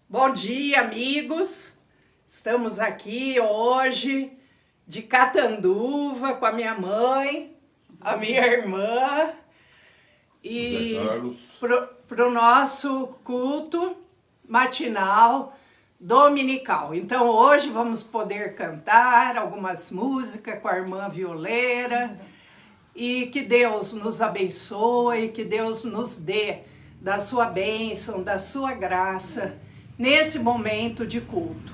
Bom dia, amigos! Estamos aqui hoje de Catanduva com a minha mãe, a minha irmã e para o nosso culto matinal dominical. Então hoje vamos poder cantar algumas músicas com a irmã Violeira e que Deus nos abençoe, que Deus nos dê da sua bênção, da sua graça nesse momento de culto.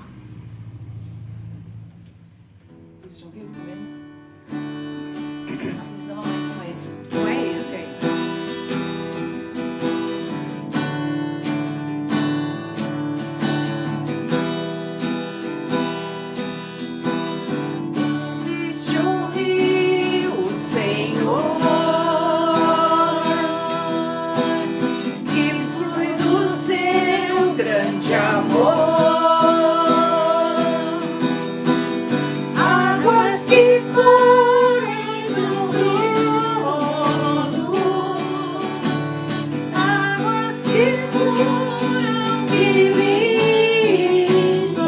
Vocês estão ouvindo também? A visão é com esse. Não é esse aí. Existe um rio, Senhor, que flui do seu grande amor. Águas que correm do trono, águas que curam, que limpam.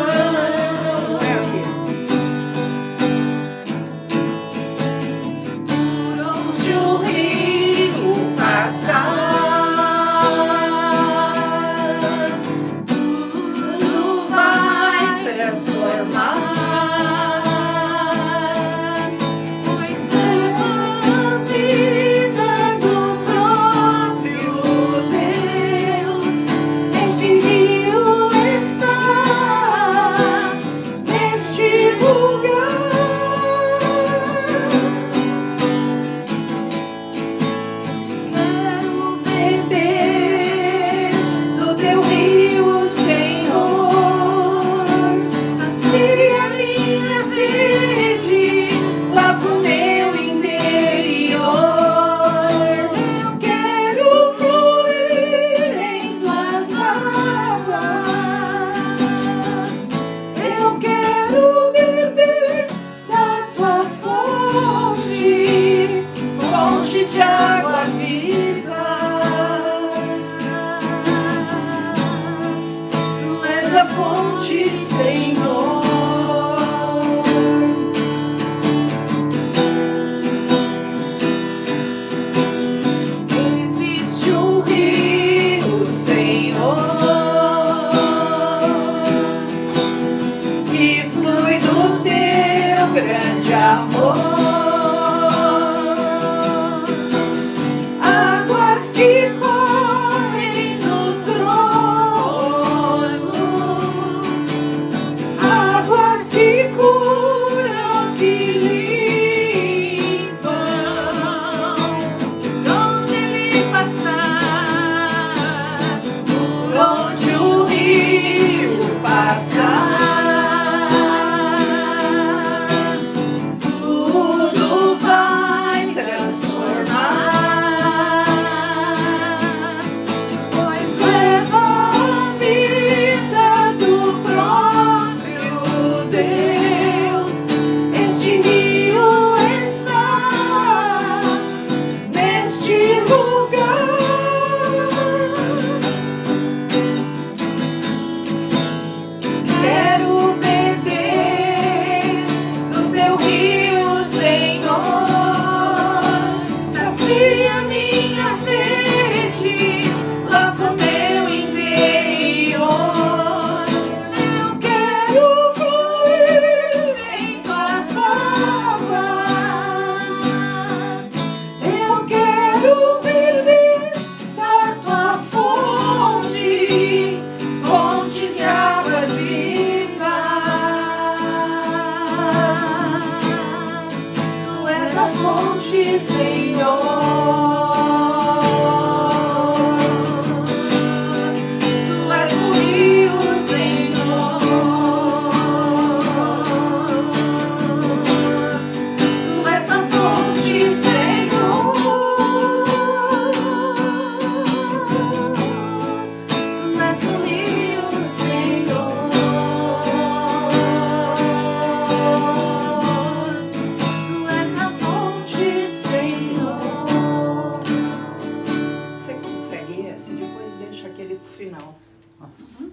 Por onde o rio passar, tudo vai transformar. Pois leva a vida do próprio Deus. Este rio está neste lugar. Quero beber do teu rio, Senhor. Sacia minha sede, lava o meu interior. Eu quero fluir em tuas águas. Eu quero beber da tua fonte, fonte de águas vivas. Tu és a fonte, Senhor. Existe um rio, Senhor, que flui do teu grande amor. Águas que correm no trono, águas que curam, que limpam. Onde ele passar, por onde o rio passar, tudo vai transformar. Pois leva a vida do próprio Deus. Este rio está neste lugar. Quero beber do teu rio, Senhor. Sacia minha sede, lava o meu interior. Eu quero fluir em tuas águas. Eu quero beber da tua fonte, fonte de águas vivas. Tu és a fonte, Senhor. Tu és o rio, Senhor. Tu és a fonte, Senhor. Tu és o rio, Senhor. Tu és a fonte, Senhor. Você consegue esse? Depois deixa aquele pro final. Nossa.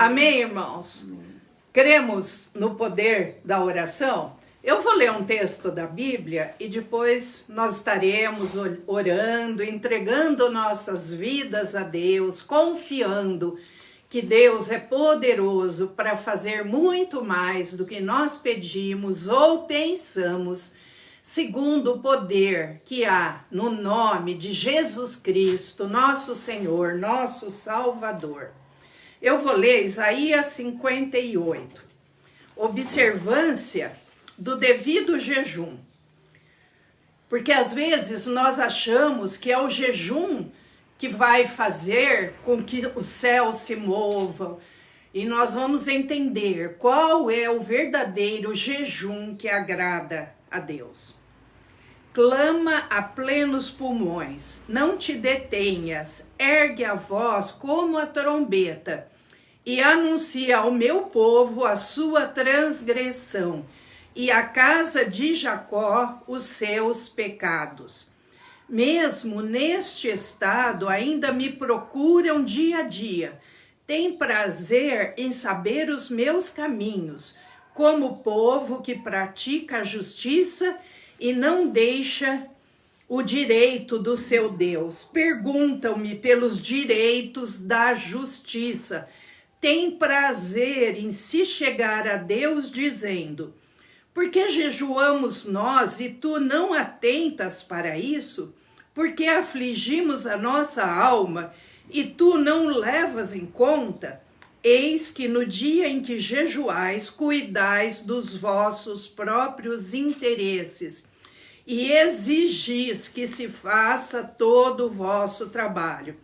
Amém, irmãos? Cremos no poder da oração? Eu vou ler um texto da Bíblia e depois nós estaremos orando, entregando nossas vidas a Deus, confiando que Deus é poderoso para fazer muito mais do que nós pedimos ou pensamos, segundo o poder que há no nome de Jesus Cristo, nosso Senhor, nosso Salvador. Eu vou ler Isaías 58. Observância do devido jejum. Porque às vezes nós achamos que é o jejum que vai fazer com que o céu se mova. E nós vamos entender qual é o verdadeiro jejum que agrada a Deus. Clama a plenos pulmões, não te detenhas, ergue a voz como a trombeta e anuncia ao meu povo a sua transgressão e à casa de Jacó os seus pecados. Mesmo neste estado ainda me procuram dia a dia, têm prazer em saber os meus caminhos, como povo que pratica a justiça e não deixa o direito do seu Deus. Perguntam-me pelos direitos da justiça. Tem prazer em se chegar a Deus dizendo: por que jejuamos nós e tu não atentas para isso? Por que afligimos a nossa alma e tu não levas em conta? Eis que no dia em que jejuais, cuidais dos vossos próprios interesses e exigis que se faça todo o vosso trabalho.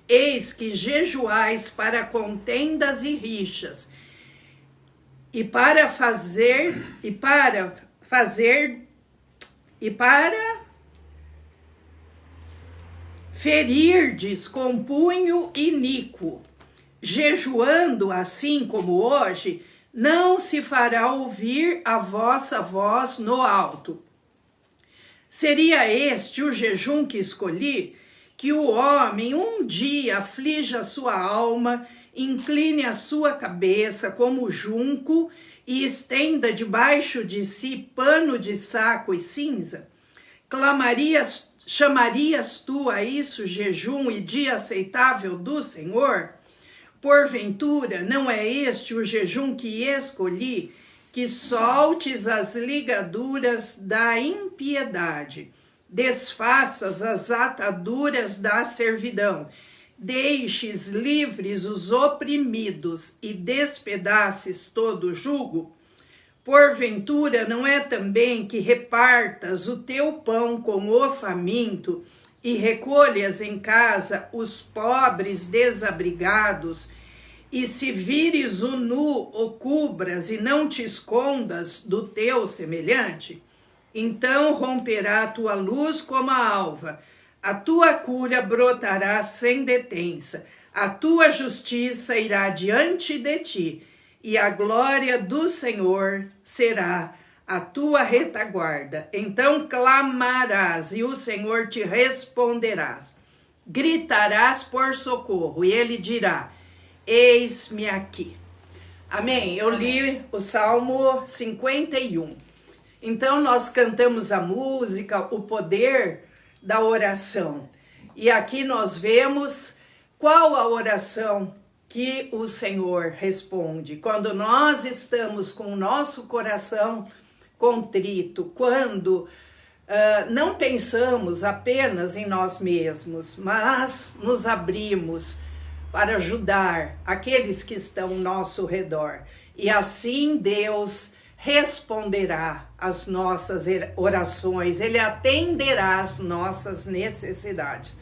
Eis que jejuais para contendas e rixas, e para ferirdes com punho iníquo. Jejuando assim como hoje, não se fará ouvir a vossa voz no alto. Seria este o jejum que escolhi? Que o homem um dia aflige a sua alma, incline a sua cabeça como junco e estenda debaixo de si pano de saco e cinza? Chamarias tu a isso jejum e dia aceitável do Senhor? Porventura, não é este o jejum que escolhi, que soltes as ligaduras da impiedade, desfaças as ataduras da servidão, deixes livres os oprimidos e despedaces todo o jugo? Porventura, não é também que repartas o teu pão com o faminto e recolhas em casa os pobres desabrigados, e se vires o nu, o cubras e não te escondas do teu semelhante? Então romperá a tua luz como a alva, a tua cura brotará sem detença, a tua justiça irá diante de ti, e a glória do Senhor será a tua retaguarda. Então clamarás, e o Senhor te responderás. Gritarás por socorro, e ele dirá: eis-me aqui. Amém? Eu li o Salmo 51. Então nós cantamos a música, o poder da oração. E aqui nós vemos qual a oração que o Senhor responde. Quando nós estamos com o nosso coração contrito, quando não pensamos apenas em nós mesmos, mas nos abrimos para ajudar aqueles que estão ao nosso redor. E assim Deus responderá às nossas orações, Ele atenderá às nossas necessidades.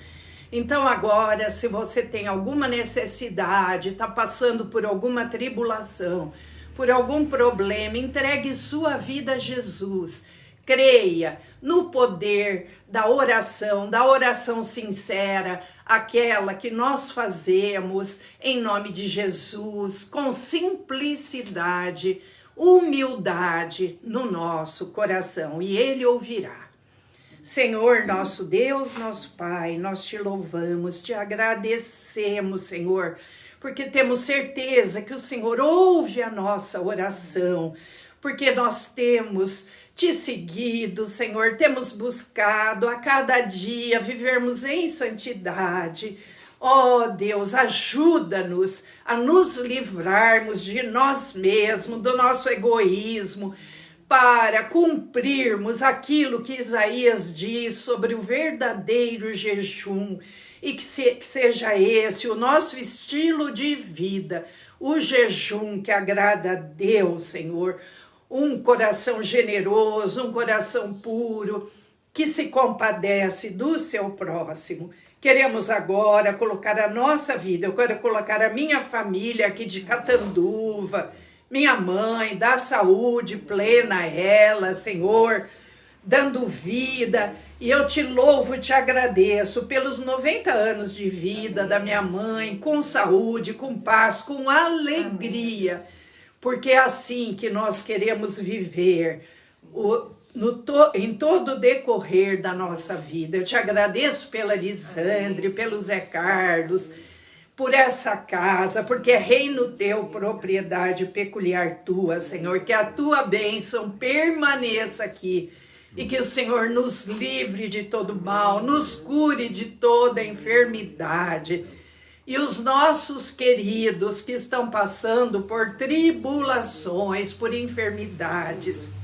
Então agora, se você tem alguma necessidade, está passando por alguma tribulação, por algum problema, entregue sua vida a Jesus. Creia no poder da oração sincera, aquela que nós fazemos em nome de Jesus, com simplicidade, humildade no nosso coração, e Ele ouvirá. Senhor, nosso Deus, nosso Pai, nós te louvamos, te agradecemos, Senhor, porque temos certeza que o Senhor ouve a nossa oração, porque nós temos te seguido, Senhor, temos buscado a cada dia vivermos em santidade. Ó Deus, ajuda-nos a nos livrarmos de nós mesmos, do nosso egoísmo, para cumprirmos aquilo que Isaías diz sobre o verdadeiro jejum, e que seja esse o nosso estilo de vida, o jejum que agrada a Deus, Senhor, um coração generoso, um coração puro, que se compadece do seu próximo. Queremos agora colocar a nossa vida, eu quero colocar a minha família aqui de Catanduva, minha mãe, dá saúde plena a ela, Senhor, dando vida. E eu te louvo e te agradeço pelos 90 anos de vida da minha mãe, com saúde, com paz, com alegria, porque é assim que nós queremos viver em todo o decorrer da nossa vida. Eu te agradeço pela Lisandre, pelo Zé Carlos, por essa casa, porque é reino teu, propriedade peculiar tua, Senhor, que a tua bênção permaneça aqui, e que o Senhor nos livre de todo mal, nos cure de toda enfermidade. E os nossos queridos que estão passando por tribulações, por enfermidades,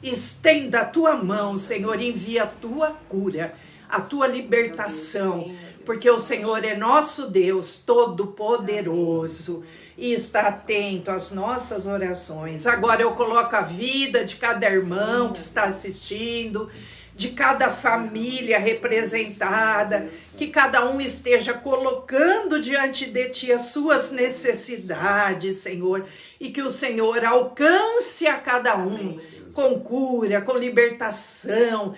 estenda a tua mão, Senhor, envia a tua cura, a tua libertação, porque o Senhor é nosso Deus todo-poderoso e está atento às nossas orações. Agora eu coloco a vida de cada irmão que está assistindo, de cada família representada, que cada um esteja colocando diante de ti as suas necessidades, Senhor, e que o Senhor alcance a cada um com cura, com libertação,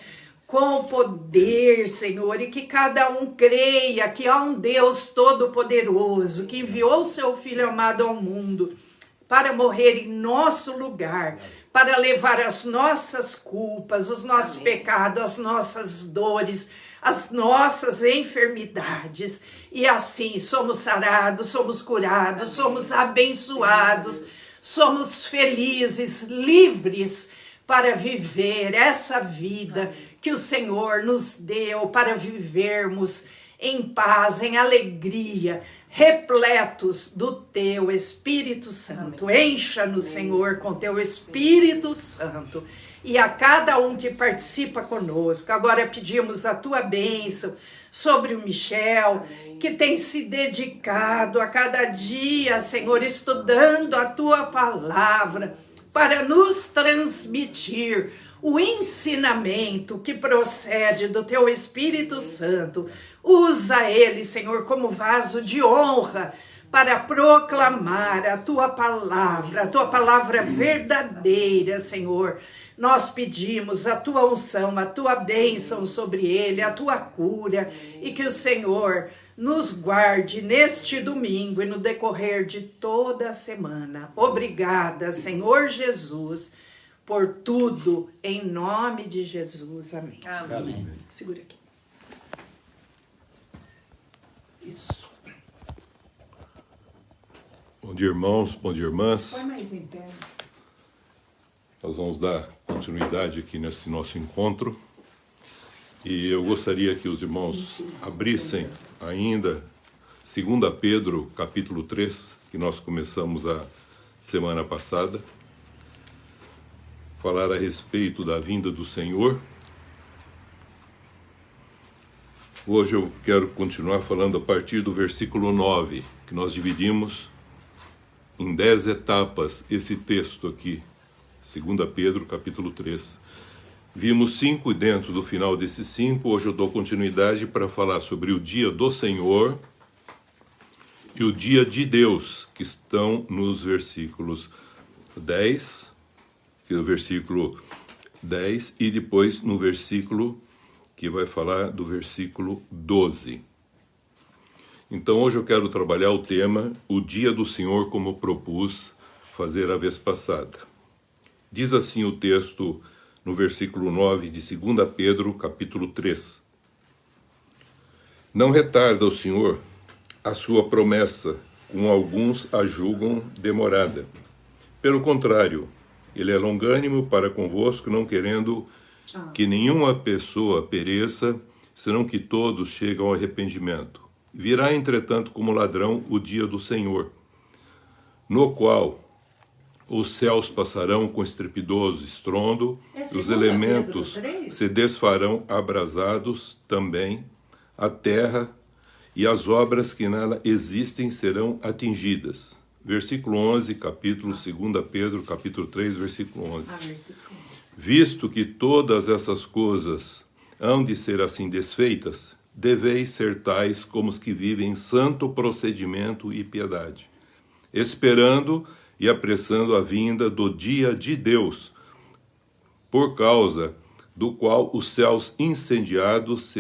com poder, Senhor, e que cada um creia que há um Deus todo-poderoso que enviou o seu Filho amado ao mundo para morrer em nosso lugar, para levar as nossas culpas, os nossos pecados, as nossas dores, as nossas enfermidades. E assim somos sarados, somos curados, somos abençoados, somos felizes, livres para viver essa vida que o Senhor nos deu para vivermos em paz, em alegria, repletos do Teu Espírito Santo. Encha-nos, Senhor, com Teu Espírito Santo. E a cada um que participa conosco, agora pedimos a Tua bênção sobre o Michel, que tem se dedicado a cada dia, Senhor, estudando a Tua palavra, para nos transmitir o ensinamento que procede do Teu Espírito Santo. Usa ele, Senhor, como vaso de honra para proclamar a Tua palavra verdadeira, Senhor. Nós pedimos a Tua unção, a Tua bênção sobre ele, a Tua cura, e que o Senhor nos guarde neste domingo e no decorrer de toda a semana. Obrigada, Senhor Jesus, por tudo, em nome de Jesus. Amém. Amém. Segura aqui. Isso. Bom dia, irmãos, bom dia, irmãs. Põe mais em pé. Nós vamos dar continuidade aqui nesse nosso encontro. E eu gostaria que os irmãos abrissem ainda 2 Pedro, capítulo 3, que nós começamos a semana passada. Falar a respeito da vinda do Senhor. Hoje eu quero continuar falando a partir do versículo 9, que nós dividimos em 10 etapas esse texto aqui, 2 Pedro, capítulo 3. Vimos 5 e dentro do final desses 5, hoje eu dou continuidade para falar sobre o dia do Senhor e o dia de Deus, que estão nos versículos 10, que é o versículo 10, e depois no versículo que vai falar do versículo 12. Então hoje eu quero trabalhar o tema, o dia do Senhor, como propus fazer a vez passada. Diz assim o texto no versículo 9 de 2 Pedro, capítulo 3. Não retarda o Senhor a sua promessa, como alguns a julgam demorada. Pelo contrário, ele é longânimo para convosco, não querendo que nenhuma pessoa pereça, senão que todos cheguem ao arrependimento. Virá, entretanto, como ladrão o dia do Senhor, no qual os céus passarão com estripidoso estrondo, e os elementos se desfarão abrasados também, a terra e as obras que nela existem serão atingidas. Versículo 11, capítulo 2 Pedro, capítulo 3, versículo 11. Visto que todas essas coisas hão de ser assim desfeitas, deveis ser tais como os que vivem em santo procedimento e piedade, esperando e apressando a vinda do dia de Deus, por causa do qual os céus incendiados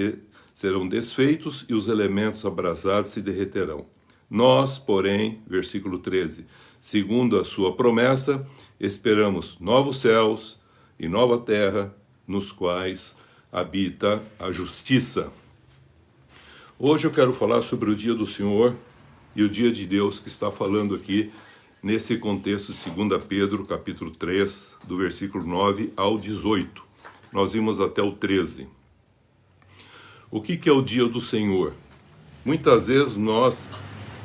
serão desfeitos e os elementos abrasados se derreterão. Nós, porém, versículo 13, segundo a sua promessa, esperamos novos céus e nova terra, nos quais habita a justiça. Hoje eu quero falar sobre o dia do Senhor e o dia de Deus, que está falando aqui nesse contexto, 2 Pedro, capítulo 3, do versículo 9 ao 18. Nós vimos até o 13. O que é o dia do Senhor? Muitas vezes nós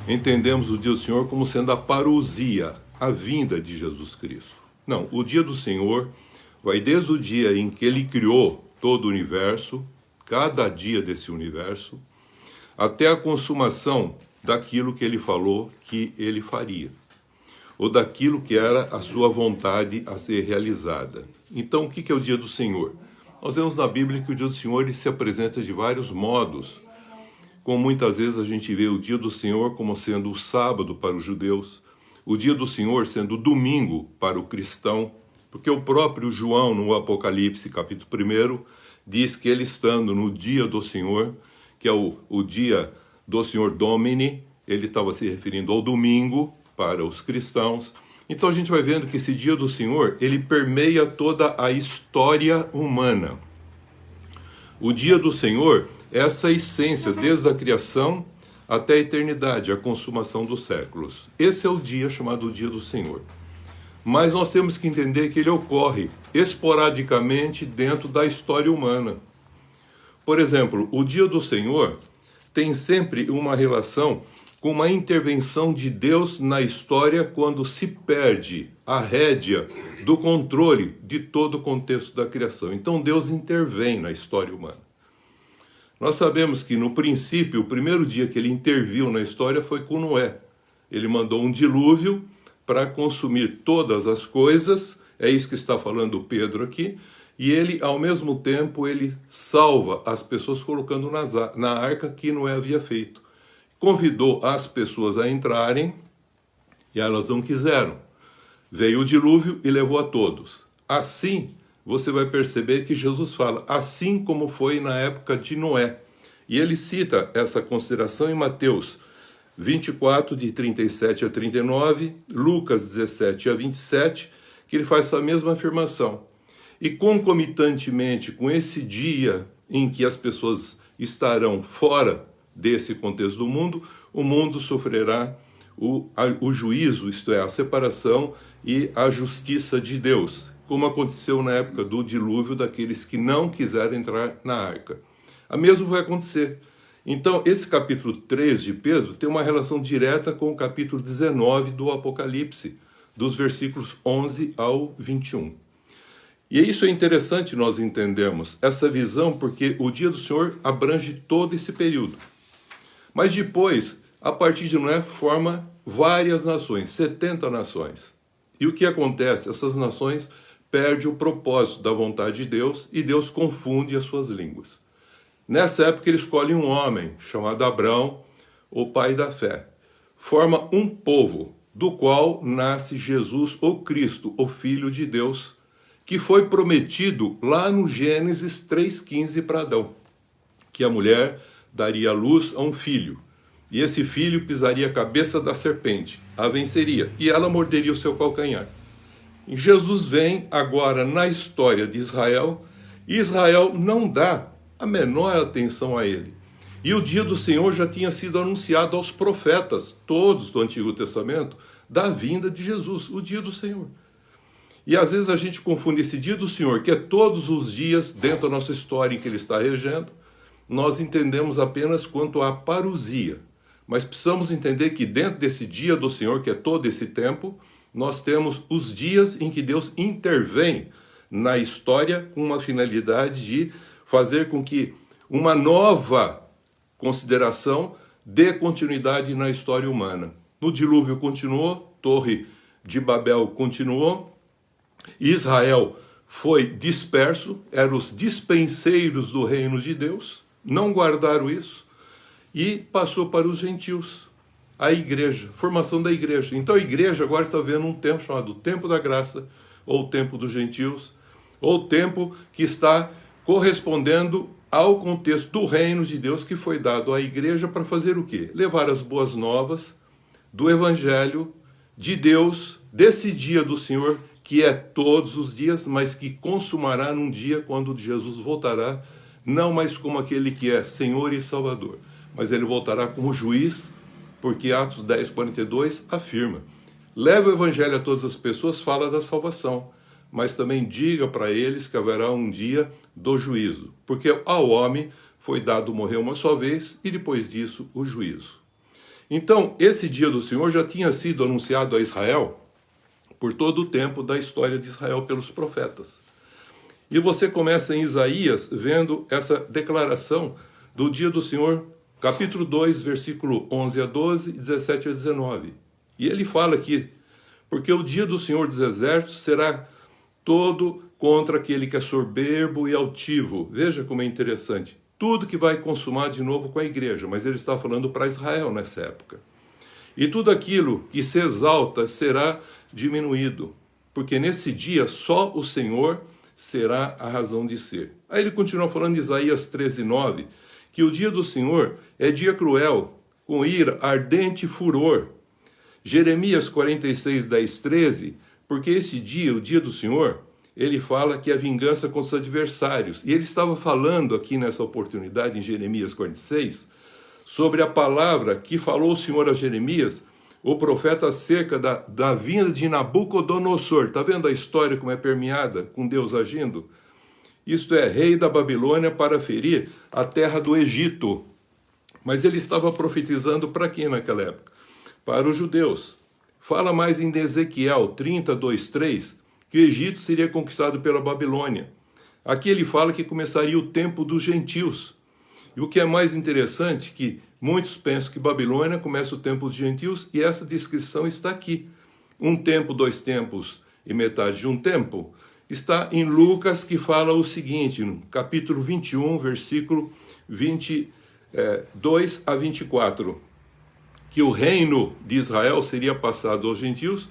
entendemos o dia do Senhor como sendo a parousia, a vinda de Jesus Cristo. Não, o dia do Senhor vai desde o dia em que Ele criou todo o universo, cada dia desse universo, até a consumação daquilo que Ele falou que Ele faria, ou daquilo que era a sua vontade a ser realizada. Então, o que é o dia do Senhor? Nós vemos na Bíblia que o dia do Senhor ele se apresenta de vários modos, como muitas vezes a gente vê o dia do Senhor como sendo o sábado para os judeus, o dia do Senhor sendo o domingo para o cristão, porque o próprio João, no Apocalipse, capítulo 1, diz que ele estando no dia do Senhor, que é o dia do Senhor Domini, ele estava se referindo ao domingo para os cristãos, Então a gente vai vendo que esse dia do Senhor, ele permeia toda a história humana. O dia do Senhor é essa essência, desde a criação até a eternidade, a consumação dos séculos. Esse é o dia chamado Dia do Senhor. Mas nós temos que entender que ele ocorre esporadicamente dentro da história humana. Por exemplo, o Dia do Senhor tem sempre uma relação com uma intervenção de Deus na história quando se perde a rédea do controle de todo o contexto da criação. Então Deus intervém na história humana. Nós sabemos que no princípio, o primeiro dia que ele interviu na história foi com Noé. Ele mandou um dilúvio para consumir todas as coisas, é isso que está falando Pedro aqui, e ele, ao mesmo tempo, ele salva as pessoas colocando na arca que Noé havia feito. Convidou as pessoas a entrarem e elas não quiseram. Veio o dilúvio e levou a todos. Assim, você vai perceber que Jesus fala, assim como foi na época de Noé. E ele cita essa consideração em Mateus 24, de 37 a 39, Lucas 17 a 27, que ele faz essa mesma afirmação. E concomitantemente com esse dia em que as pessoas estarão fora desse contexto do mundo, o mundo sofrerá o juízo, isto é, a separação e a justiça de Deus, como aconteceu na época do dilúvio daqueles que não quiseram entrar na arca. A mesmo vai acontecer. Então, esse capítulo 3 de Pedro tem uma relação direta com o capítulo 19 do Apocalipse, dos versículos 11 ao 21. E isso é interessante nós entendermos, essa visão, porque o dia do Senhor abrange todo esse período. Mas depois, a partir de Noé, forma várias nações, 70 nações. E o que acontece? Essas nações perdem o propósito da vontade de Deus e Deus confunde as suas línguas. Nessa época ele escolhe um homem chamado Abrão, o pai da fé. Forma um povo, do qual nasce Jesus, o Cristo, o Filho de Deus, que foi prometido lá no Gênesis 3,15 para Adão, que a mulher daria à luz a um filho, e esse filho pisaria a cabeça da serpente, a venceria, e ela morderia o seu calcanhar. E Jesus vem agora na história de Israel, e Israel não dá a menor atenção a ele. E o dia do Senhor já tinha sido anunciado aos profetas, todos do Antigo Testamento, da vinda de Jesus, o dia do Senhor. E às vezes a gente confunde esse dia do Senhor, que é todos os dias dentro da nossa história em que ele está regendo, nós entendemos apenas quanto à parousia. Mas precisamos entender que dentro desse dia do Senhor, que é todo esse tempo, nós temos os dias em que Deus intervém na história com uma finalidade de fazer com que uma nova consideração dê continuidade na história humana. No dilúvio continuou, Torre de Babel continuou, Israel foi disperso, eram os dispenseiros do reino de Deus, não guardaram isso, e passou para os gentios, a igreja, formação da igreja. Então a igreja agora está vendo um tempo chamado Tempo da Graça, ou Tempo dos Gentios, ou tempo que está correspondendo ao contexto do reino de Deus que foi dado à igreja para fazer o quê? Levar as boas novas do evangelho de Deus, desse dia do Senhor, que é todos os dias, mas que consumará num dia quando Jesus voltará, não mais como aquele que é Senhor e Salvador, mas ele voltará como juiz, porque Atos 10:42 afirma: leva o evangelho a todas as pessoas, fala da salvação, mas também diga para eles que haverá um dia do juízo, porque ao homem foi dado morrer uma só vez e depois disso o juízo. Então, esse dia do Senhor já tinha sido anunciado a Israel por todo o tempo da história de Israel pelos profetas. E você começa em Isaías vendo essa declaração do dia do Senhor, capítulo 2, versículo 11 a 12, 17 a 19. E ele fala aqui: porque o dia do Senhor dos Exércitos será todo contra aquele que é soberbo e altivo. Veja como é interessante. Tudo que vai consumar de novo com a igreja, mas ele está falando para Israel nessa época. E tudo aquilo que se exalta será diminuído, porque nesse dia só o Senhor será a razão de ser. Aí ele continua falando em Isaías 13:9, que o dia do Senhor é dia cruel, com ira, ardente furor, Jeremias 46, 10, 13, porque esse dia, o dia do Senhor, ele fala que é a vingança contra os adversários. E ele estava falando aqui nessa oportunidade, em Jeremias 46, sobre a palavra que falou o Senhor a Jeremias, o profeta, acerca da vinda de Nabucodonosor. Está vendo a história como é permeada com Deus agindo? Isto é, rei da Babilônia para ferir a terra do Egito. Mas ele estava profetizando para quem naquela época? Para os judeus. Fala mais em Ezequiel 30, 2, 3, que o Egito seria conquistado pela Babilônia. Aqui ele fala que começaria o tempo dos gentios. E o que é mais interessante, que muitos pensam que Babilônia começa o tempo dos gentios, e essa descrição está aqui. Um tempo, 2 tempos e metade de um tempo, está em Lucas, que fala o seguinte, no capítulo 21, versículo 22 a 24, que o reino de Israel seria passado aos gentios,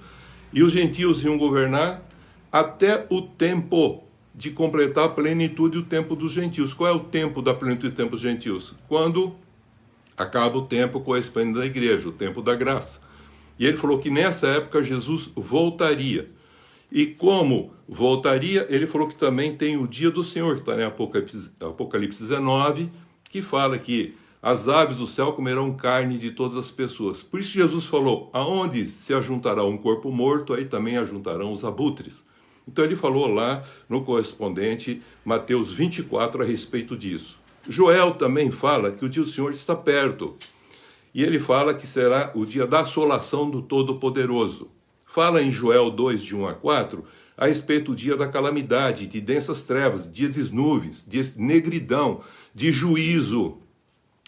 e os gentios iam governar até o tempo de completar a plenitude do tempo dos gentios. Qual é o tempo da plenitude do tempo dos gentios? Quando acaba o tempo correspondente da igreja, o tempo da graça. E ele falou que nessa época Jesus voltaria. E como voltaria, ele falou que também tem o dia do Senhor, que está em Apocalipse 19, que fala que as aves do céu comerão carne de todas as pessoas. Por isso Jesus falou, aonde se ajuntará um corpo morto, aí também ajuntarão os abutres. Então ele falou lá no correspondente Mateus 24 a respeito disso. Joel também fala que o dia do Senhor está perto. E ele fala que será o dia da assolação do Todo-Poderoso. Fala em Joel 2, de 1 a 4, a respeito do dia da calamidade, de densas trevas, dias de nuvens, de negridão, de juízo.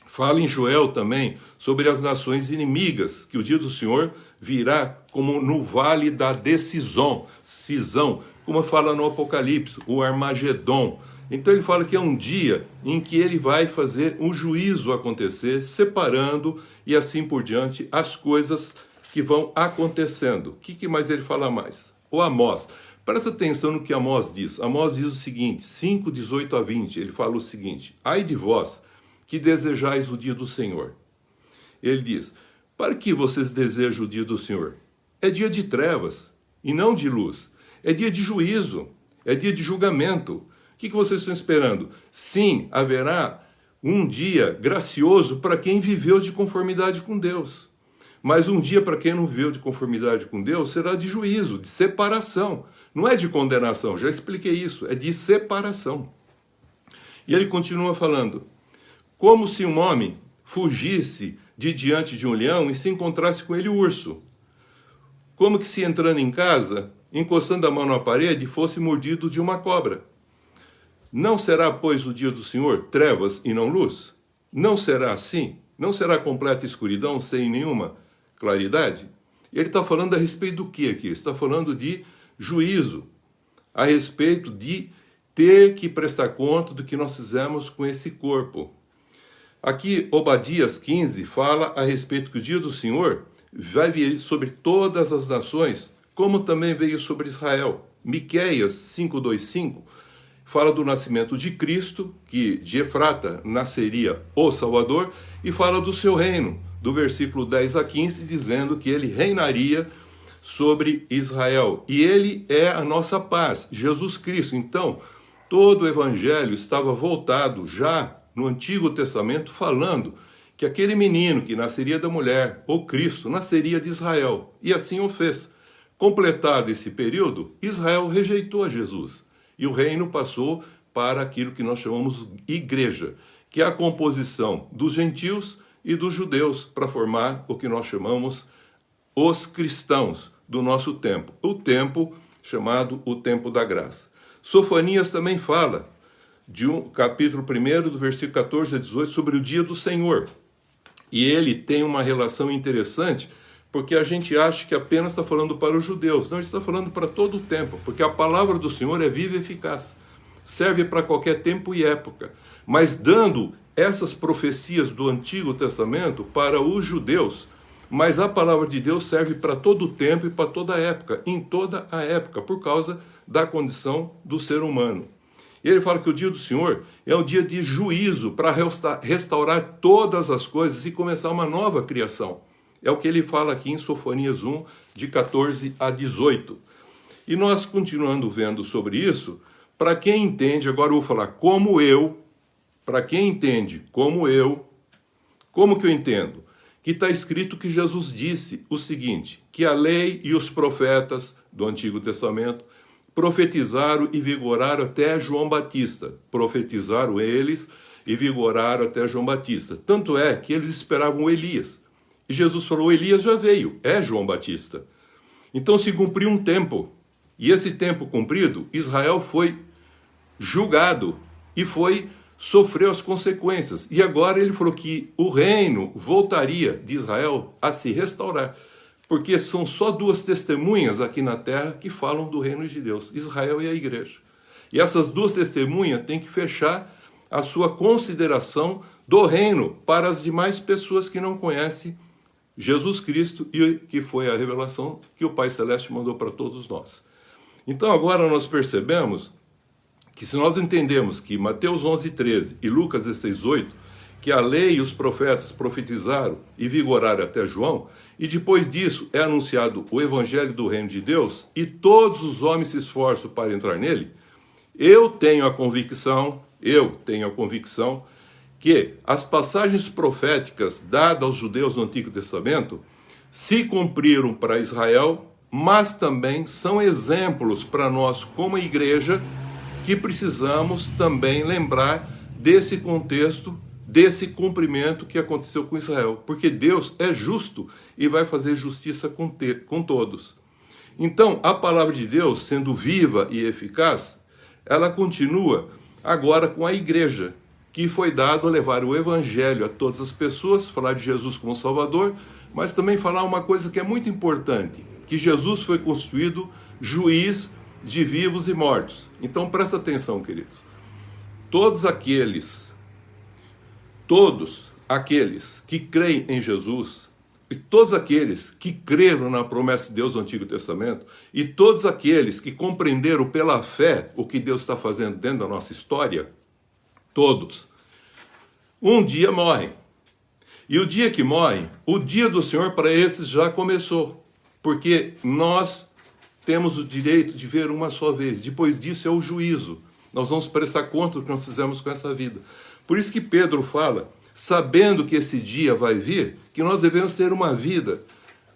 Fala em Joel também sobre as nações inimigas, que o dia do Senhor virá como no vale da decisão, como fala no Apocalipse, o Armagedon. Então ele fala que é um dia em que ele vai fazer um juízo acontecer, separando e assim por diante as coisas que vão acontecendo. O que mais ele fala mais? O Amós. Presta atenção no que Amós diz. Amós diz o seguinte, 5, 18 a 20, ele fala o seguinte, ai de vós que desejais o dia do Senhor. Ele diz, para que vocês desejam o dia do Senhor? É dia de trevas e não de luz. É dia de juízo, é dia de julgamento. O que vocês estão esperando? Sim, haverá um dia gracioso para quem viveu de conformidade com Deus. Mas um dia para quem não viveu de conformidade com Deus será de juízo, de separação. Não é de condenação, já expliquei isso, é de separação. E ele continua falando, como se um homem fugisse de diante de um leão e se encontrasse com ele o urso. Como que se entrando em casa, encostando a mão na parede, fosse mordido de uma cobra. Não será, pois, o dia do Senhor trevas e não luz? Não será assim? Não será completa escuridão sem nenhuma claridade? Ele está falando a respeito do que aqui? Está falando de juízo, a respeito de ter que prestar conta do que nós fizemos com esse corpo. Aqui, Obadias 15 fala a respeito que o dia do Senhor vai vir sobre todas as nações, como também veio sobre Israel. Miqueias 5:2-5 fala do nascimento de Cristo, que de Efrata nasceria o Salvador, e fala do seu reino, do versículo 10 a 15, dizendo que ele reinaria sobre Israel. E ele é a nossa paz, Jesus Cristo. Então, todo o evangelho estava voltado já no Antigo Testamento, falando que aquele menino que nasceria da mulher, o Cristo, nasceria de Israel. E assim o fez. Completado esse período, Israel rejeitou a Jesus. E o reino passou para aquilo que nós chamamos igreja, que é a composição dos gentios e dos judeus, para formar o que nós chamamos os cristãos do nosso tempo. O tempo chamado o tempo da graça. Sofonias também fala de capítulo 1, do versículo 14 a 18, sobre o dia do Senhor. E ele tem uma relação interessante, porque a gente acha que apenas está falando para os judeus. Não, ele está falando para todo o tempo, porque a palavra do Senhor é viva e eficaz. Serve para qualquer tempo e época. Mas dando essas profecias do Antigo Testamento para os judeus, mas a palavra de Deus serve para todo o tempo e para toda a época, em toda a época, por causa da condição do ser humano. E ele fala que o dia do Senhor é um dia de juízo para restaurar todas as coisas e começar uma nova criação. É o que ele fala aqui em Sofonias 1, de 14 a 18. E nós, continuando vendo sobre isso, para quem entende, agora eu vou falar como eu, para quem entende como eu, como que eu entendo? Que está escrito que Jesus disse o seguinte, que a lei e os profetas do Antigo Testamento profetizaram e vigoraram até João Batista. Profetizaram eles e vigoraram até João Batista. Tanto é que eles esperavam Elias. E Jesus falou, Elias já veio, é João Batista. Então se cumpriu um tempo. E esse tempo cumprido, Israel foi julgado e sofreu as consequências. E agora ele falou que o reino voltaria de Israel a se restaurar. Porque são só duas testemunhas aqui na terra que falam do reino de Deus, Israel e a igreja. E essas duas testemunhas têm que fechar a sua consideração do reino para as demais pessoas que não conhecem Jesus Cristo e que foi a revelação que o Pai Celeste mandou para todos nós. Então agora nós percebemos que se nós entendemos que Mateus 11:13 e Lucas 16:8, que a lei e os profetas profetizaram e vigoraram até João, e depois disso é anunciado o evangelho do reino de Deus, e todos os homens se esforçam para entrar nele, eu tenho a convicção que as passagens proféticas dadas aos judeus no Antigo Testamento se cumpriram para Israel, mas também são exemplos para nós como igreja, que precisamos também lembrar desse contexto, desse cumprimento que aconteceu com Israel, porque Deus é justo e vai fazer justiça com todos. Então, a palavra de Deus, sendo viva e eficaz, ela continua agora com a igreja, que foi dado a levar o evangelho a todas as pessoas, falar de Jesus como Salvador, mas também falar uma coisa que é muito importante, que Jesus foi constituído juiz de vivos e mortos. Então presta atenção, queridos. Todos aqueles que creem em Jesus, e todos aqueles que creram na promessa de Deus do Antigo Testamento, e todos aqueles que compreenderam pela fé o que Deus está fazendo dentro da nossa história, todos, um dia morrem. E o dia que morrem, o dia do Senhor para esses já começou, porque nós temos o direito de ver uma só vez. Depois disso é o juízo. Nós vamos prestar conta do que nós fizemos com essa vida. Por isso que Pedro fala, sabendo que esse dia vai vir, que nós devemos ter uma vida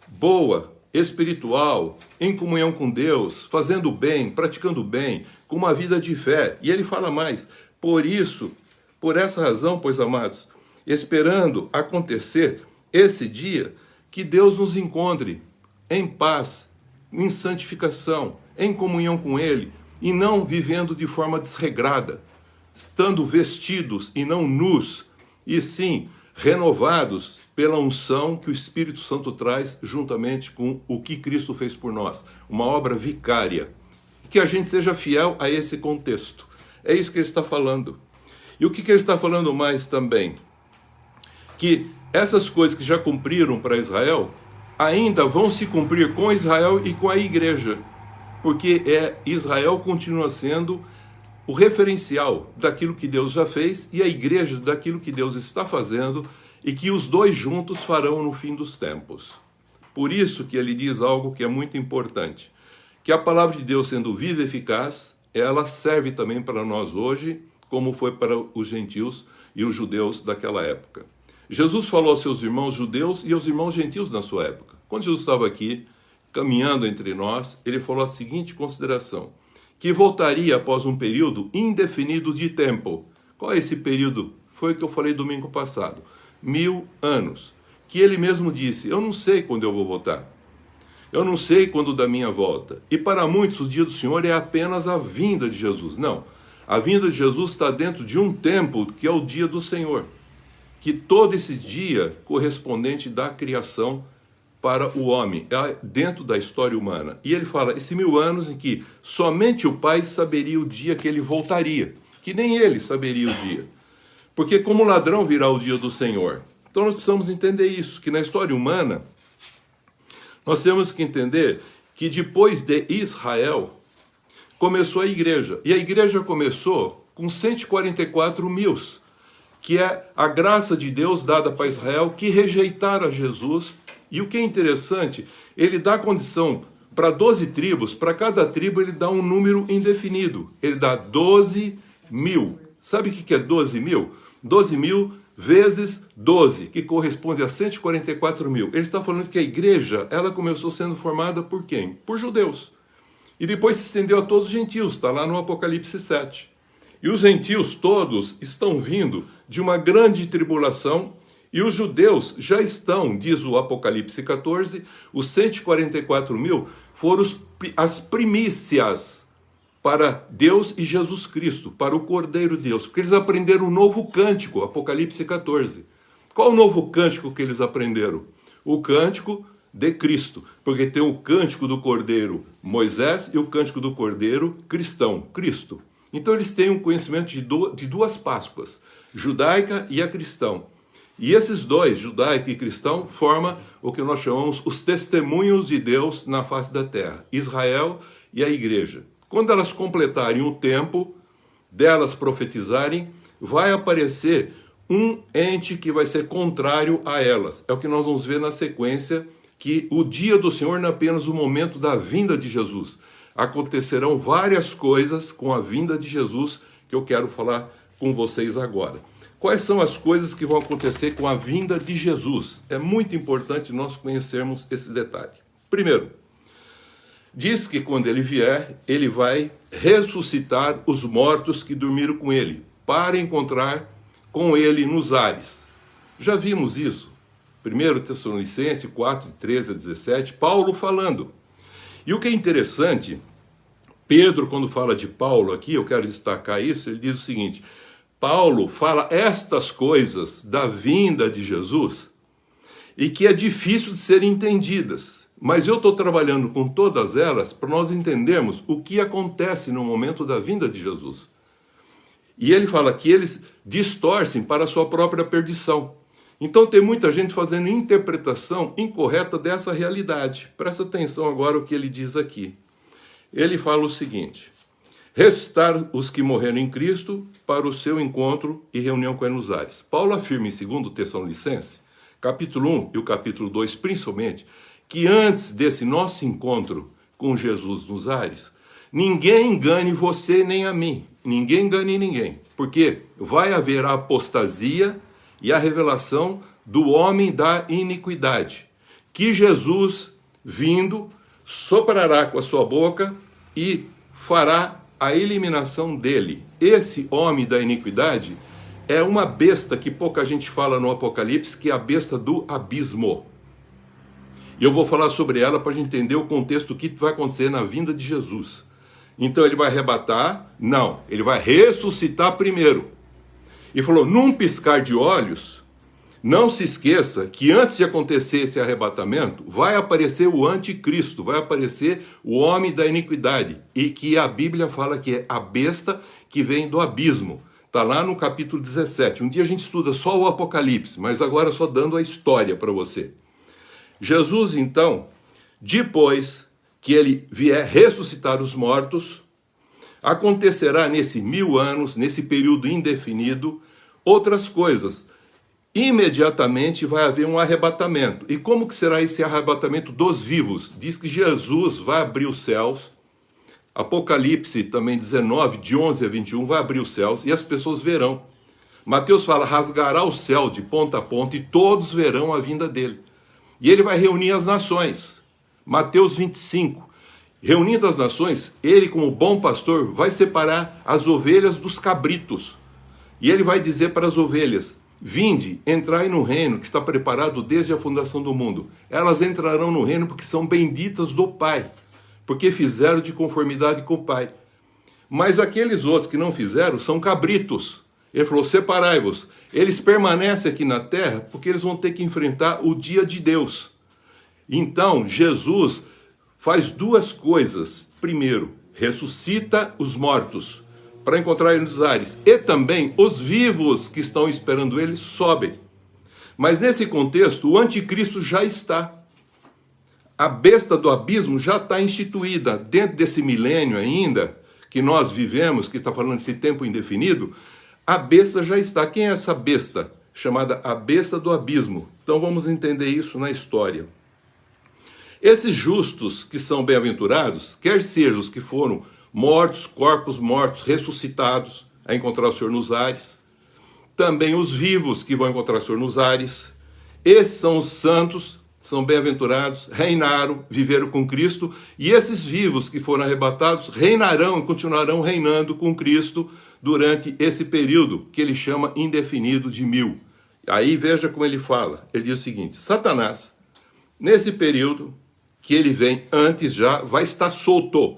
boa, espiritual, em comunhão com Deus, fazendo bem, praticando bem, com uma vida de fé. E ele fala mais, por essa razão, pois amados, esperando acontecer esse dia, que Deus nos encontre em paz, em santificação, em comunhão com Ele, e não vivendo de forma desregrada, estando vestidos e não nus, e sim renovados pela unção que o Espírito Santo traz juntamente com o que Cristo fez por nós, uma obra vicária. Que a gente seja fiel a esse contexto. É isso que ele está falando. E o que ele está falando mais também? Que essas coisas que já cumpriram para Israel, ainda vão se cumprir com Israel e com a igreja, porque Israel continua sendo o referencial daquilo que Deus já fez e a igreja daquilo que Deus está fazendo e que os dois juntos farão no fim dos tempos. Por isso que ele diz algo que é muito importante, que a palavra de Deus, sendo viva e eficaz, ela serve também para nós hoje, como foi para os gentios e os judeus daquela época. Jesus falou aos seus irmãos judeus e aos irmãos gentios na sua época. Quando Jesus estava aqui, caminhando entre nós, ele falou a seguinte consideração, que voltaria após um período indefinido de tempo. Qual é esse período? Foi o que eu falei domingo passado. 1000 anos. Que ele mesmo disse, eu não sei quando eu vou voltar. Eu não sei quando da minha volta. E para muitos o dia do Senhor é apenas a vinda de Jesus. Não. A vinda de Jesus está dentro de um tempo que é o dia do Senhor. Que todo esse dia correspondente da criação para o homem, dentro da história humana. E ele fala, esse 1000 anos em que somente o Pai saberia o dia que ele voltaria, que nem ele saberia o dia. Porque como ladrão virá o dia do Senhor. Então nós precisamos entender isso, que na história humana, nós temos que entender que depois de Israel, começou a igreja. E a igreja começou com 144 mil, que é a graça de Deus dada para Israel, que rejeitaram a Jesus E o que é interessante, ele dá condição para 12 tribos, para cada tribo ele dá um número indefinido. Ele dá 12 mil. Sabe o que é 12 mil? 12 mil vezes 12, que corresponde a 144 mil. Ele está falando que a igreja, ela começou sendo formada por quem? Por judeus. E depois se estendeu a todos os gentios, está lá no Apocalipse 7. E os gentios todos estão vindo de uma grande tribulação, e os judeus já estão, diz o Apocalipse 14, os 144 mil foram as primícias para Deus e Jesus Cristo, para o Cordeiro de Deus, porque eles aprenderam um novo cântico, Apocalipse 14. Qual o novo cântico que eles aprenderam? O cântico de Cristo, porque tem o cântico do Cordeiro Moisés e o cântico do Cordeiro cristão, Cristo. Então eles têm um conhecimento de duas Páscoas, judaica e a cristão. E esses dois, judaico e cristão, formam o que nós chamamos os testemunhos de Deus na face da terra, Israel e a igreja. Quando elas completarem o tempo delas profetizarem, vai aparecer um ente que vai ser contrário a elas. É o que nós vamos ver na sequência, que o dia do Senhor não é apenas o momento da vinda de Jesus. Acontecerão várias coisas com a vinda de Jesus que eu quero falar com vocês agora. Quais são as coisas que vão acontecer com a vinda de Jesus? É muito importante nós conhecermos esse detalhe. Primeiro, diz que quando ele vier, ele vai ressuscitar os mortos que dormiram com ele, para encontrar com ele nos ares. Já vimos isso. 1 Tessalonicenses 4, 13 a 17, Paulo falando. E o que é interessante, Pedro, quando fala de Paulo aqui, eu quero destacar isso, ele diz o seguinte: Paulo fala estas coisas da vinda de Jesus e que é difícil de serem entendidas, mas eu estou trabalhando com todas elas para nós entendermos o que acontece no momento da vinda de Jesus. E ele fala que eles distorcem para a sua própria perdição. Então tem muita gente fazendo interpretação incorreta dessa realidade. Presta atenção agora o que ele diz aqui. Ele fala o seguinte: ressuscitar os que morreram em Cristo para o seu encontro e reunião com ele nos ares. Paulo afirma em 2 Tessalonicenses, capítulo 1 e o capítulo 2 principalmente, que antes desse nosso encontro com Jesus nos ares, ninguém engane você nem a mim, ninguém engane ninguém, porque vai haver a apostasia e a revelação do homem da iniquidade, que Jesus, vindo, soprará com a sua boca e fará a eliminação dele. Esse homem da iniquidade é uma besta que pouca gente fala no Apocalipse, que é a besta do abismo. E eu vou falar sobre ela para a gente entender o contexto do que vai acontecer na vinda de Jesus. Então ele vai arrebatar? Não, ele vai ressuscitar primeiro. E falou, num piscar de olhos, não se esqueça que antes de acontecer esse arrebatamento, vai aparecer o anticristo, vai aparecer o homem da iniquidade, e que a Bíblia fala que é a besta que vem do abismo. Está lá no capítulo 17. Um dia a gente estuda só o Apocalipse, mas agora só dando a história para você. Jesus, então, depois que ele vier ressuscitar os mortos, acontecerá nesse 1000 anos, nesse período indefinido, outras coisas. Imediatamente vai haver um arrebatamento. E como que será esse arrebatamento dos vivos? Diz que Jesus vai abrir os céus. Apocalipse também 19, de 11 a 21, vai abrir os céus e as pessoas verão. Mateus fala, rasgará o céu de ponta a ponta e todos verão a vinda dele. E ele vai reunir as nações. Mateus 25. Reunindo as nações, ele, como bom pastor, vai separar as ovelhas dos cabritos. E ele vai dizer para as ovelhas, vinde, entrai no reino que está preparado desde a fundação do mundo. Elas entrarão no reino porque são benditas do Pai, porque fizeram de conformidade com o Pai. Mas aqueles outros que não fizeram são cabritos. Ele falou, separai-vos. Eles permanecem aqui na terra porque eles vão ter que enfrentar o dia de Deus. Então, Jesus faz duas coisas. Primeiro, ressuscita os mortos para encontrar ele nos ares. E também os vivos que estão esperando ele sobem. Mas nesse contexto, o anticristo já está. A besta do abismo já está instituída. Dentro desse milênio ainda, que nós vivemos, que está falando desse tempo indefinido, a besta já está. Quem é essa besta? chamada a besta do abismo. Então vamos entender isso na história. Esses justos que são bem-aventurados, quer sejam os que foram mortos, corpos mortos, ressuscitados, a encontrar o Senhor nos ares, também os vivos que vão encontrar o Senhor nos ares, esses são os santos, são bem-aventurados, reinaram, viveram com Cristo, e esses vivos que foram arrebatados reinarão e continuarão reinando com Cristo durante esse período que ele chama indefinido de 1000. Aí veja como ele fala, ele diz o seguinte: Satanás, nesse período que ele vem antes já, vai estar solto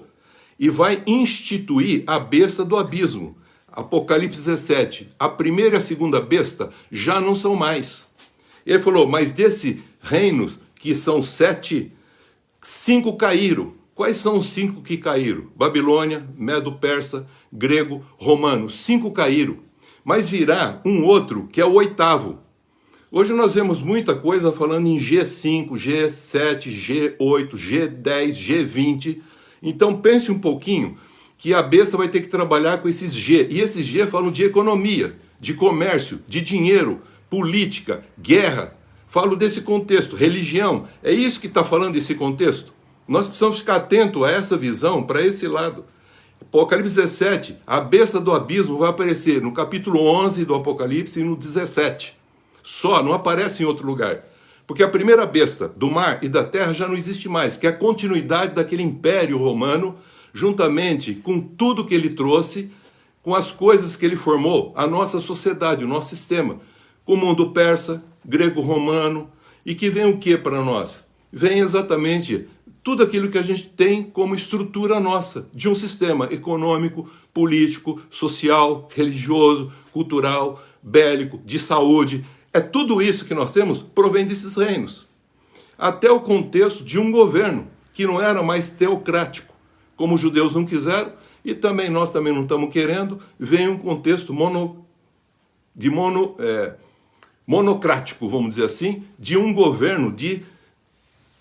e vai instituir a besta do abismo. Apocalipse 17, a primeira e a segunda besta já não são mais. Ele falou, mas desse reinos que são 7, 5 caíram. Quais são os 5 que caíram? Babilônia, Medo-Persa, grego, romano, 5 caíram. Mas virá um outro que é o 8º. Hoje nós vemos muita coisa falando em G5, G7, G8, G10, G20. Então pense um pouquinho que a besta vai ter que trabalhar com esses G. E esses G falam de economia, de comércio, de dinheiro, política, guerra. Falo desse contexto, religião. É isso que está falando desse contexto. Nós precisamos ficar atentos a essa visão, para esse lado. Apocalipse 17, a besta do abismo vai aparecer no capítulo 11 do Apocalipse e no 17. Só, não aparece em outro lugar. Porque a primeira besta do mar e da terra já não existe mais, que é a continuidade daquele império romano, juntamente com tudo que ele trouxe, com as coisas que ele formou, a nossa sociedade, o nosso sistema. Com o mundo persa, grego-romano, e que vem o que para nós? Vem exatamente tudo aquilo que a gente tem como estrutura nossa, de um sistema econômico, político, social, religioso, cultural, bélico, de saúde. É tudo isso que nós temos provém desses reinos. Até o contexto de um governo que não era mais teocrático, como os judeus não quiseram, e também nós também não estamos querendo, vem um contexto monocrático, vamos dizer assim, de um governo de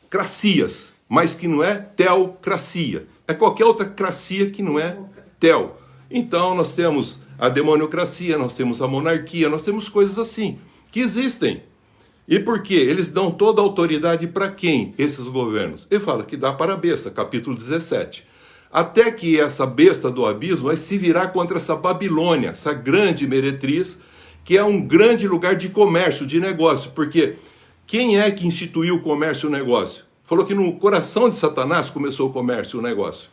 cracias, mas que não é teocracia. É qualquer outra cracia que não é teo. Então nós temos a demoniocracia, nós temos a monarquia, nós temos coisas assim, que existem. E por quê? Eles dão toda a autoridade para quem? Esses governos. Ele fala que dá para a besta, capítulo 17. Até que essa besta do abismo vai se virar contra essa Babilônia, essa grande meretriz, que é um grande lugar de comércio, de negócio. Porque quem é que instituiu o comércio e o negócio? Falou que no coração de Satanás começou o comércio e o negócio.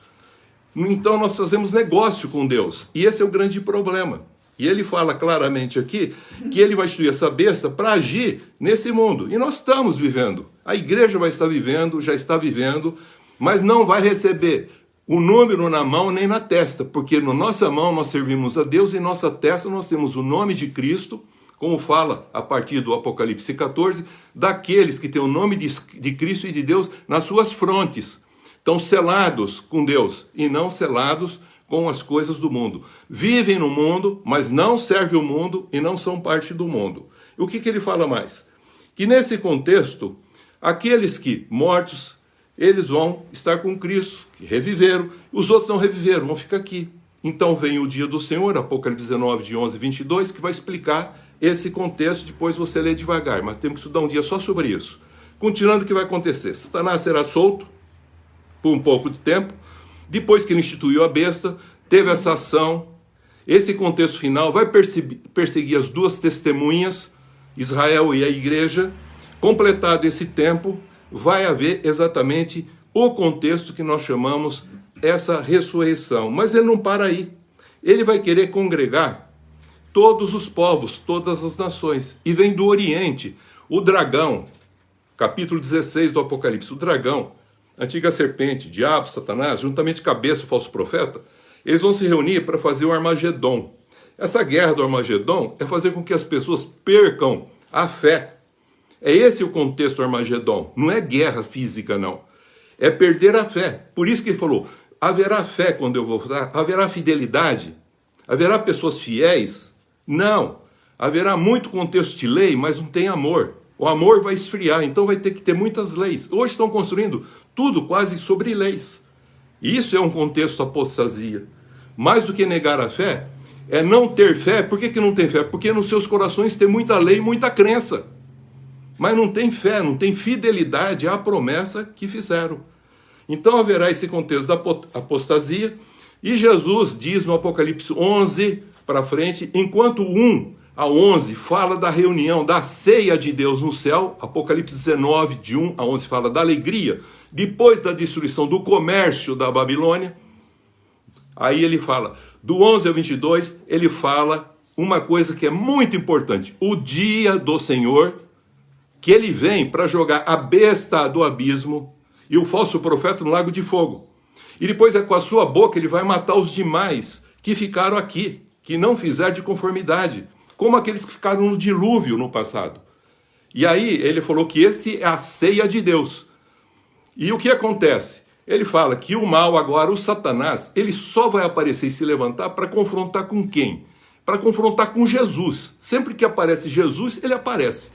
Então nós fazemos negócio com Deus. E esse é o grande problema. E ele fala claramente aqui que ele vai instituir essa besta para agir nesse mundo. E nós estamos vivendo. A igreja vai estar vivendo, já está vivendo, mas não vai receber o número na mão nem na testa, porque na nossa mão nós servimos a Deus e em nossa testa nós temos o nome de Cristo, como fala a partir do Apocalipse 14, daqueles que têm o nome de Cristo e de Deus nas suas frontes. Estão selados com Deus e não selados com as coisas do mundo. Vivem no mundo, mas não servem o mundo e não são parte do mundo. E o que ele fala mais? Que nesse contexto, aqueles que mortos, eles vão estar com Cristo, que reviveram, os outros não reviveram, vão ficar aqui. Então vem o dia do Senhor, Apocalipse 19, de 11 e 22, que vai explicar esse contexto, depois você lê devagar, mas temos que estudar um dia só sobre isso. Continuando, o que vai acontecer? Satanás será solto por um pouco de tempo. Depois que ele instituiu a besta, teve essa ação, esse contexto final vai perseguir as duas testemunhas, Israel e a igreja. Completado esse tempo, vai haver exatamente o contexto que nós chamamos essa ressurreição. Mas ele não para aí. Ele vai querer congregar todos os povos, todas as nações. E vem do Oriente o dragão, capítulo 16 do Apocalipse, o dragão, antiga serpente, diabo, Satanás, juntamente com a cabeça, o falso profeta, eles vão se reunir para fazer o Armagedon. Essa guerra do Armagedon é fazer com que as pessoas percam a fé. É esse o contexto do Armagedon. Não é guerra física, não. É perder a fé. Por isso que ele falou, haverá fé quando eu voltar? Haverá fidelidade? Haverá pessoas fiéis? Não. Haverá muito contexto de lei, mas não tem amor. O amor vai esfriar, então vai ter que ter muitas leis. Hoje estão construindo tudo quase sobre leis. Isso é um contexto apostasia. Mais do que negar a fé, é não ter fé. Por que não tem fé? Porque nos seus corações tem muita lei e muita crença. Mas não tem fé, não tem fidelidade à promessa que fizeram. Então haverá esse contexto da apostasia. E Jesus diz no Apocalipse 11 para frente, enquanto 1 a 11 fala da reunião, da ceia de Deus no céu, Apocalipse 19, de 1 a 11 fala da alegria, depois da destruição do comércio da Babilônia. Aí ele fala, do 11 ao 22, ele fala uma coisa que é muito importante, o dia do Senhor, que ele vem para jogar a besta do abismo e o falso profeta no lago de fogo. E depois com a sua boca ele vai matar os demais que ficaram aqui, que não fizeram de conformidade, como aqueles que ficaram no dilúvio no passado. E aí ele falou que esse é a ceia de Deus. E o que acontece? Ele fala que o mal agora, o Satanás, ele só vai aparecer e se levantar para confrontar com quem? Para confrontar com Jesus. Sempre que aparece Jesus, ele aparece.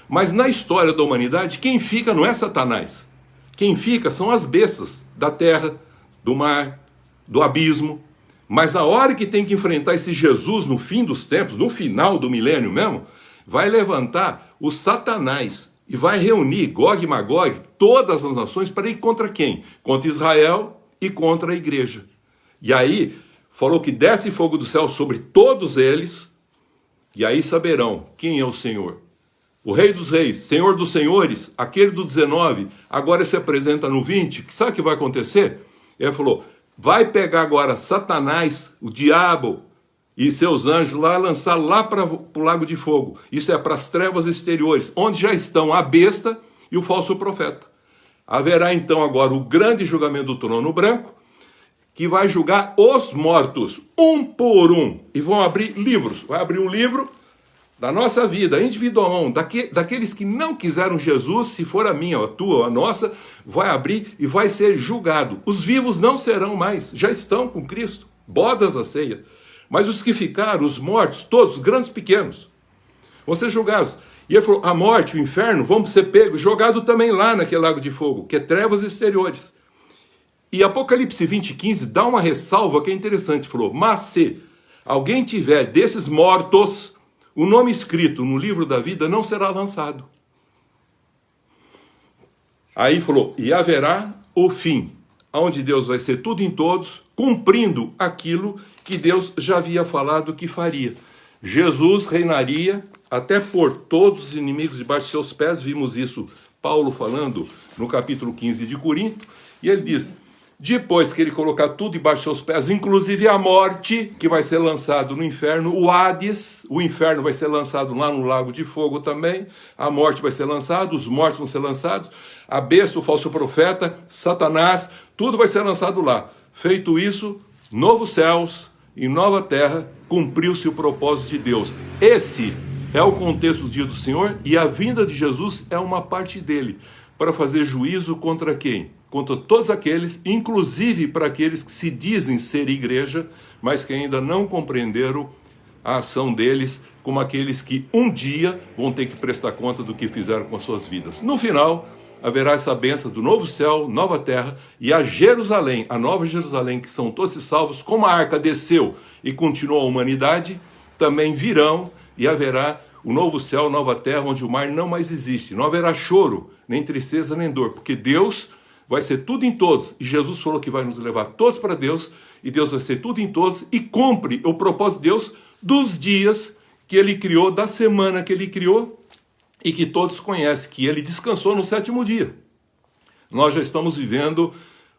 Mas na história da humanidade, quem fica não é Satanás. Quem fica são as bestas da terra, do mar, do abismo. Mas a hora que tem que enfrentar esse Jesus no fim dos tempos, no final do milênio mesmo, vai levantar o Satanás e vai reunir Gog e Magog, todas as nações, para ir contra quem? Contra Israel e contra a igreja. E aí, falou que desce fogo do céu sobre todos eles, e aí saberão quem é o Senhor. O Rei dos Reis, Senhor dos Senhores, aquele do 19, agora se apresenta no 20, que sabe o que vai acontecer? Ele falou, vai pegar agora Satanás, o diabo e seus anjos lá, lançar lá para o lago de fogo. Isso é para as trevas exteriores, onde já estão a besta e o falso profeta. Haverá então agora o grande julgamento do trono branco, que vai julgar os mortos, um por um, e vão abrir livros. Vai abrir um livro da nossa vida, individual, daqueles que não quiseram Jesus, se for a minha, a tua, a nossa, vai abrir e vai ser julgado. Os vivos não serão mais, já estão com Cristo, bodas a ceia. Mas os que ficaram, os mortos, todos, grandes e pequenos, vão ser julgados. E ele falou, a morte, o inferno, vão ser pegos, jogados também lá naquele lago de fogo, que é trevas exteriores. E Apocalipse 20:15 dá uma ressalva que é interessante, falou, mas se alguém tiver desses mortos, o nome escrito no livro da vida não será lançado. Aí falou, e haverá o fim, onde Deus vai ser tudo em todos, cumprindo aquilo que Deus já havia falado que faria. Jesus reinaria até pôr todos os inimigos debaixo de seus pés, vimos isso Paulo falando no capítulo 15 de Corinto, e ele diz, depois que ele colocar tudo debaixo de seus pés, inclusive a morte, que vai ser lançado no inferno, o Hades, o inferno vai ser lançado lá no lago de fogo também, a morte vai ser lançada, os mortos vão ser lançados, a besta, o falso profeta, Satanás, tudo vai ser lançado lá. Feito isso, novos céus e nova terra, cumpriu-se o propósito de Deus. Esse é o contexto do dia do Senhor, e a vinda de Jesus é uma parte dele, para fazer juízo contra quem? Contra todos aqueles, inclusive para aqueles que se dizem ser igreja, mas que ainda não compreenderam a ação deles, como aqueles que um dia vão ter que prestar conta do que fizeram com as suas vidas. No final, haverá essa bênção do novo céu, nova terra, e a Jerusalém, a nova Jerusalém, que são todos salvos, como a arca desceu e continuou a humanidade, também virão e haverá o novo céu, nova terra, onde o mar não mais existe. Não haverá choro, nem tristeza, nem dor, porque Deus vai ser tudo em todos, e Jesus falou que vai nos levar todos para Deus, e Deus vai ser tudo em todos, e cumpre o propósito de Deus dos dias que Ele criou, da semana que Ele criou, e que todos conhecem, que Ele descansou no 7º dia. Nós já estamos vivendo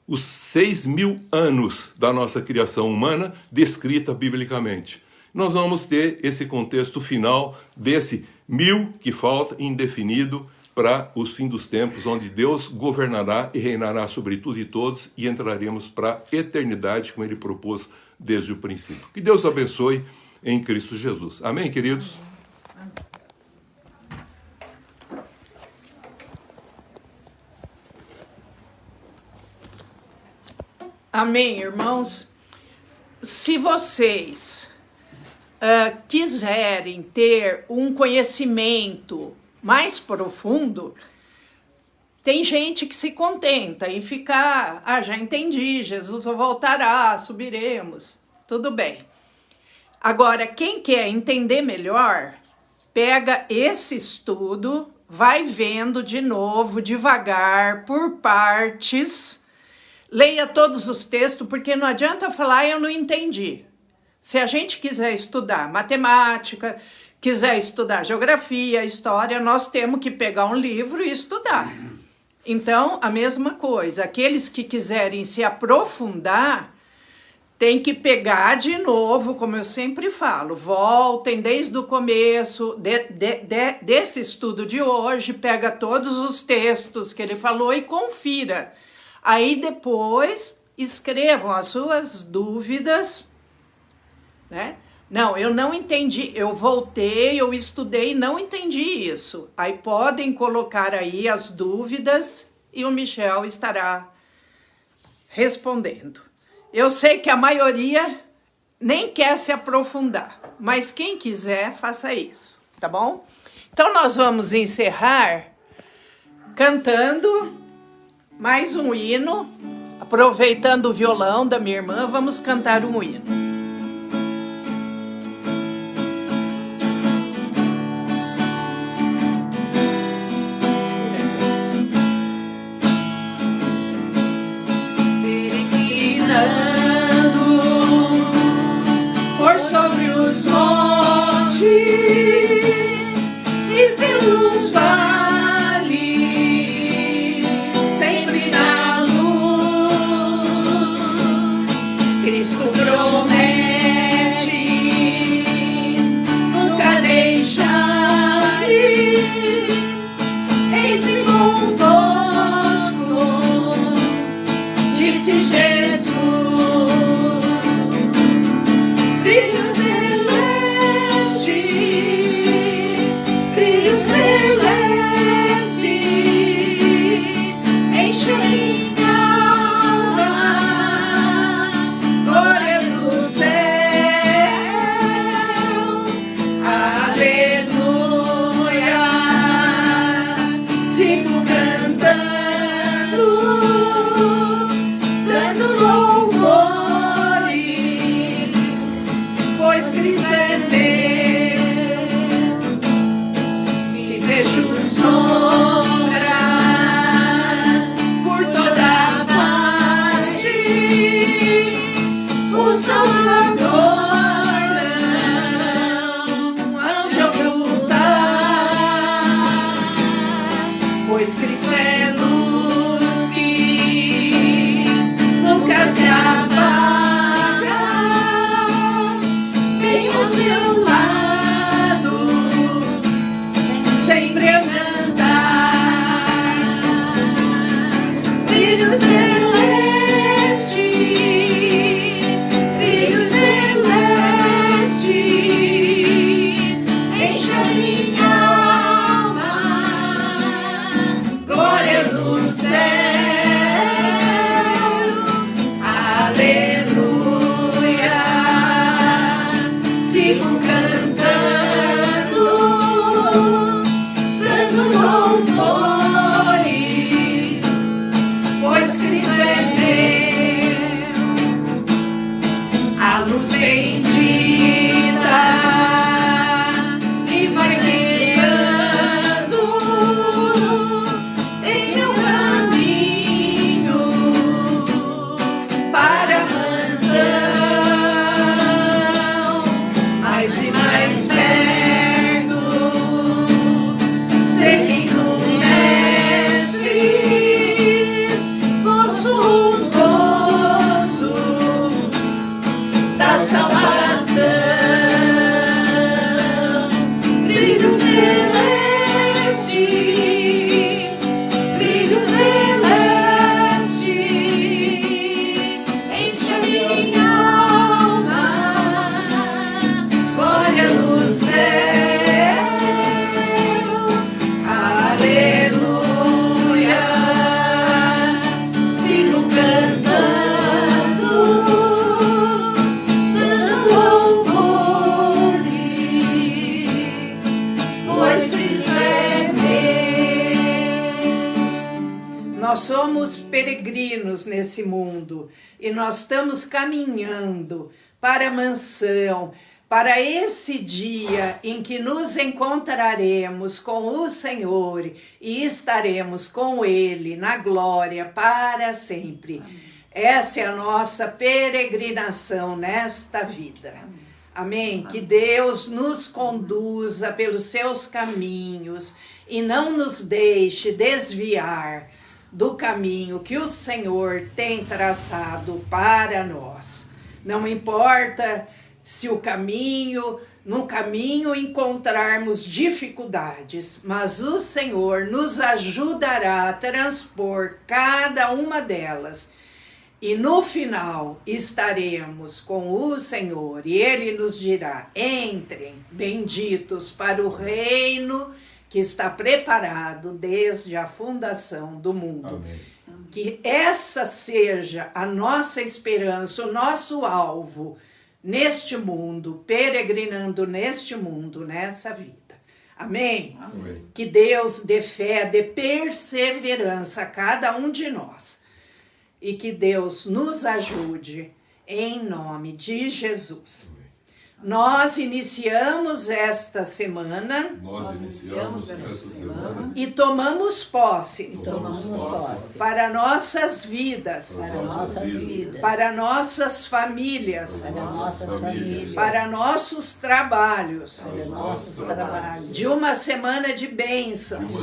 os 6.000 anos da nossa criação humana, descrita biblicamente. Nós vamos ter esse contexto final desse 1000 que falta, indefinido, para os fins dos tempos, onde Deus governará e reinará sobre tudo e todos, e entraremos para a eternidade, como Ele propôs desde o princípio. Que Deus abençoe em Cristo Jesus. Amém, queridos? Amém, irmãos? Se vocês quiserem ter um conhecimento mais profundo, tem gente que se contenta em ficar, já entendi, Jesus voltará, subiremos, tudo bem. Agora, quem quer entender melhor, pega esse estudo, vai vendo de novo, devagar, por partes, leia todos os textos, porque não adianta falar eu não entendi. Se a gente quiser estudar matemática, quiser estudar geografia, história, nós temos que pegar um livro e estudar. Então, a mesma coisa, aqueles que quiserem se aprofundar, tem que pegar de novo, como eu sempre falo, voltem desde o começo desse estudo de hoje, pega todos os textos que ele falou e confira. Aí depois escrevam as suas dúvidas, né? Não, eu não entendi, eu voltei, eu estudei, não entendi isso. Aí podem colocar aí as dúvidas e o Michel estará respondendo. Eu sei que a maioria nem quer se aprofundar, mas quem quiser, faça isso, tá bom? Então nós vamos encerrar cantando mais um hino, aproveitando o violão da minha irmã, vamos cantar um hino. Por sobre os montes e pelos vales, sempre na luz, Cristo promete nunca deixar. Eis-me convosco, disse Jesus. Brilho celeste, enche minha alma, glória do céu, aleluia, sigo cantando, dando louvores, pois Cristo é meu. Se vejo sombras por toda parte, o Salvador não há de ocultar, pois Cristo é luz que nunca se apaga, bem ao seu lado, sempre a cantar. Brilho celeste, enche a minha alma, glória do céu, aleluia, sigo cantando, dando louvores, pois Cristo é meu. A luz bendita que vai guiando em meu caminho para a mansão, mais e mais perto, seguindo o Mestre, poço da salvação. Brilho celeste, enche a minha alma, glória do céu, aleluia, sigo cantando, dando louvores, pois Cristo é meu. Nós somos peregrinos nesse mundo e nós estamos caminhando para a mansão, para esse dia em que nos encontraremos com o Senhor e estaremos com Ele na glória para sempre. Essa é a nossa peregrinação nesta vida. Amém? Que Deus nos conduza pelos seus caminhos e não nos deixe desviar do caminho que o Senhor tem traçado para nós. Não importa se no caminho encontrarmos dificuldades, mas o Senhor nos ajudará a transpor cada uma delas. E no final estaremos com o Senhor e Ele nos dirá: entrem, benditos, para o reino que está preparado desde a fundação do mundo. Amém. Que essa seja a nossa esperança, o nosso alvo neste mundo, peregrinando neste mundo, nessa vida. Amém? Amém. Que Deus dê fé, dê perseverança a cada um de nós. E que Deus nos ajude em nome de Jesus. Nós iniciamos esta semana Nós iniciamos esta semana e tomamos posse para nossas vidas, para nossas famílias, para nossos trabalhos, de uma semana de bênçãos,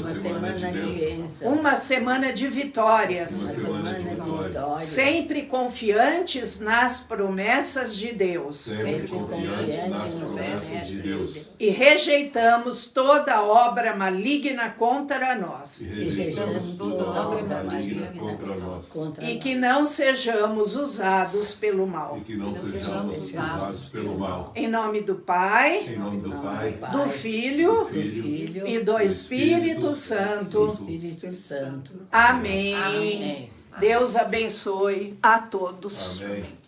uma semana de vitórias, sempre confiantes nas promessas de Deus. nas promessas de Deus. E rejeitamos toda obra maligna contra nós. Rejeitamos toda obra maligna contra nós. E que não sejamos usados pelo mal. E que não sejamos usados pelo mal. Em nome do Pai, Em nome do Pai, do Filho Filho e do Espírito Santo. Amém. Deus abençoe a todos. Amém.